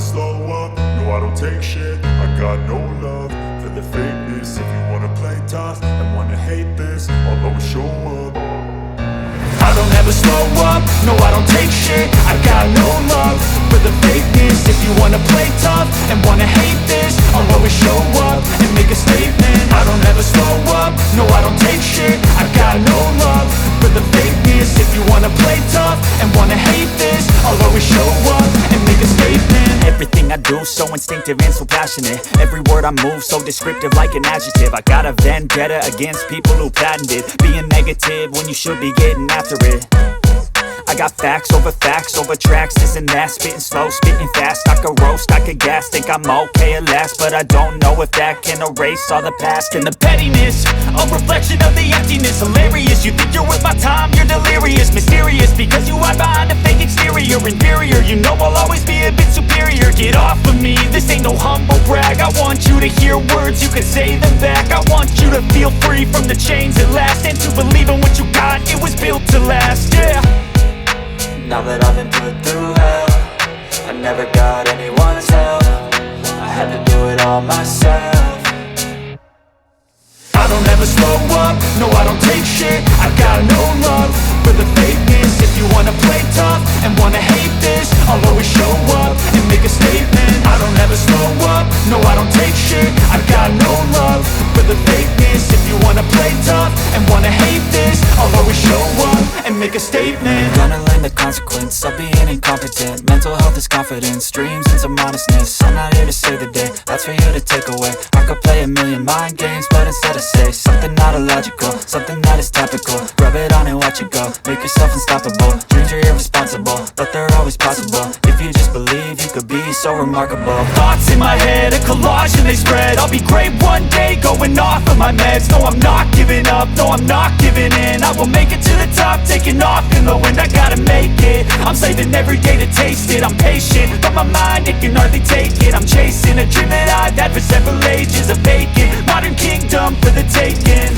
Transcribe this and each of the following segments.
slow up, no I don't take shit. I got no love for the fakeness. If you wanna play tough and wanna hate this, I'll always show up. I don't ever slow up, no I don't take shit. I got no love for the fakeness. If you wanna play tough and wanna hate this, I'll always show up and make a statement. I don't ever slow up, no I don't take shit. I got no love for the fakeness. If you wanna play tough and wanna hate this, I'll always show up and make a statement. Everything I do so instinctive and so passionate. Every word I move so descriptive like an adjective. I got a vendetta against people who patented being negative when you should be getting after it. I got facts over tracks, this and that. Spitting slow, spitting fast, I could roast, I could gas. Think I'm okay at last, but I don't know if that can erase all the past. And the pettiness, a reflection of the emptiness. Hilarious, you think you're worth my time, you're delirious. Mysterious, because you hide behind a fake exterior. Inferior, you know I'll always be a bit superior. Get off of me, this ain't no humble brag. I want you to hear words, you can say them back. I want you to feel free from the chains at last, and to believe in what you got, it was built to last, yeah. Now that I've been put through hell, I never got anyone's help. I had to do it all myself. I don't ever slow up, no I don't take shit. I got no love for the fakeness. If you wanna play tough and wanna hate this, I'll always show up and make a statement. I don't ever slow up, no I don't take shit. I got no love for the fakeness. If you wanna play tough and wanna hate this, I'll always show up and make a statement. Gonna learn the consequence of being incompetent. Mental health is confidence, dreams and some modestness. I'm not here to save the day, that's for you to take away. I could play a million mind games, but instead I say something not illogical, something that is topical. Rub it on and watch it go, make yourself unstoppable. Dreams are irresponsible, but they're always possible. If you just believe, you could be so remarkable. Thoughts in my head, a collage and they spread. I'll be great one day, going off of my meds. No, I'm not giving up, no, I'm not giving in. I will make it to the top, taking off in the wind. I gotta make it, I'm saving every day to taste it. I'm patient, but my mind, it can hardly take it. I'm chasing a dream that I've had for several ages. A vacant, modern kingdom for the taking.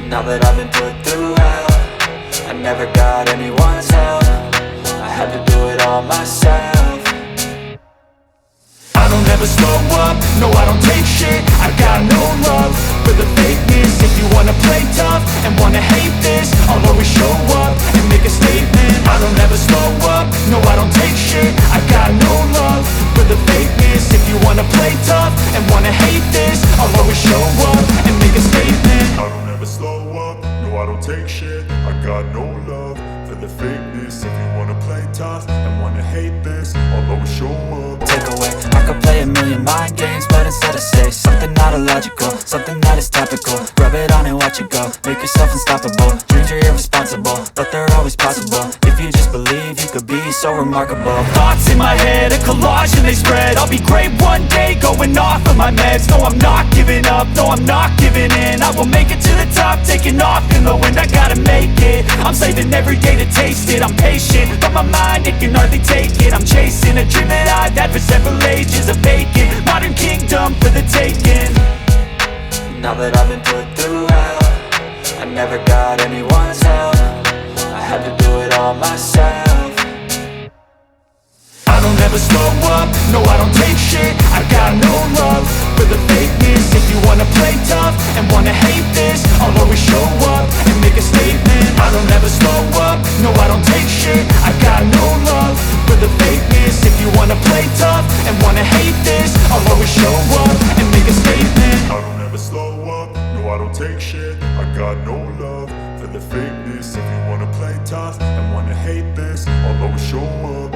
Now that I've been put through hell, I never got anyone's help. I had to do it all myself. I don't ever slow up, no I don't take shit. I got no love for the fakeness. If you wanna play tough and wanna hate this, I'll always show up and make a statement. I don't ever slow up, no I don't take shit. I got no love for the fakeness. If you wanna play tough and wanna hate this, I'll always show up and make a statement. I don't ever slow up, no I don't take shit. I got no love for the fakeness. If you wanna play tough and wanna hate this, I'll always show up. Take away, I could play a million mind games, but instead I say something not illogical, something that is topical. Rub it on and watch it go, make yourself unstoppable. Dreams are irresponsible, but they're always possible. If you just believe, you could be so remarkable. Thoughts in my head, a collage and they spread. I'll be great one day, going off of my meds. No, I'm not giving up, no, I'm not giving in. I will make it to the top, taking off in the wind. I gotta make it, I'm saving every day to taste it. I'm patient, but my mind, it can hardly take it. I'm chasing a dream that I've had for several ages. A vacant, modern kingdom for the taking. Now that I've been put through hell, I never got anyone's help. I had to do it all myself. I don't ever slow up, no I don't take shit. I got no love for the fakeness. If you wanna play tough and wanna hate this, I'll always show up and make a statement. I don't ever slow up, no I don't take shit. I got no love for the fakeness. If you wanna play tough and wanna hate this, I'll always show up and make a statement. I don't ever slow up, no I don't take shit. I got no love for the fakeness. If you wanna play tough and wanna hate this, I'll always show up.